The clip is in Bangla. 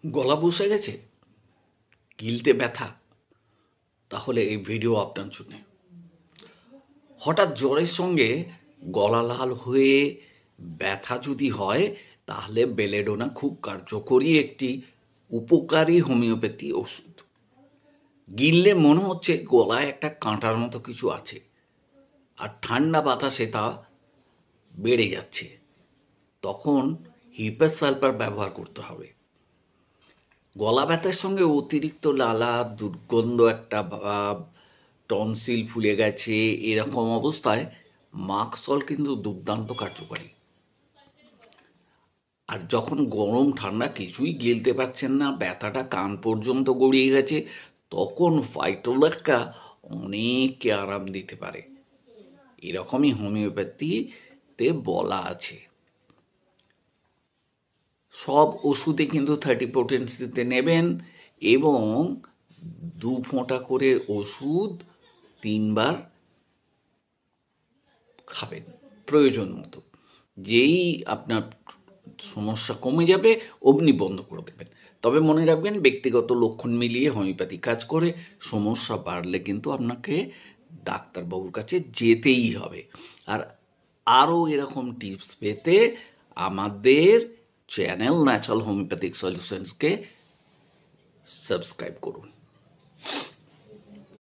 গলা বসে গেছে, গিলতে ব্যথা, তাহলে এই ভিডিও আপনার জন্য। হঠাৎ জ্বরের সঙ্গে গলা লাল হয়ে ব্যথা যদি হয়, তাহলে বেলেডোনা খুব কার্যকরী একটি উপকারী হোমিওপ্যাথি ওষুধ। গিললে মনে হচ্ছে গলায় একটা কাঁটার মতো কিছু আছে, আর ঠান্ডা বাতাসে তা বেড়ে যাচ্ছে, তখন হিপার সালফার ব্যবহার করতে হবে। গলা ব্যথার সঙ্গে অতিরিক্ত লালা, দুর্গন্ধ একটা ভাব, টনসিল ফুলে গেছে, এরকম অবস্থায় মাকসল কিন্তু দুর্দান্ত কার্যকারী। আর যখন গরম ঠান্ডা কিছুই গিলতে পারছেন না, ব্যথাটা কান পর্যন্ত গড়িয়ে গেছে, তখন ফাইটোলেক্কা অনেককে আরাম দিতে পারে, এরকমই হোমিওপ্যাথিতে বলা আছে। সব ওষুধে কিন্তু 30 পোটেন্সিতে নেবেন, এবং 2 ফোঁটা করে ওষুধ 3 বার খাবেন প্রয়োজন মতো। যেই আপনার সমস্যা কমে যাবে অমনি বন্ধ করে দেবেন। তবে মনে রাখবেন, ব্যক্তিগত লক্ষণ মিলিয়ে হোমিওপ্যাথি কাজ করে। সমস্যা বাড়লে কিন্তু আপনাকে ডাক্তারবাবুর কাছে যেতেই হবে। আর আরও এরকম টিপস পেতে আমাদের চ্যানেল ন্যাচারাল হোমিওপ্যাথিক সলিউশনসকে সাবস্ক্রাইব করুন।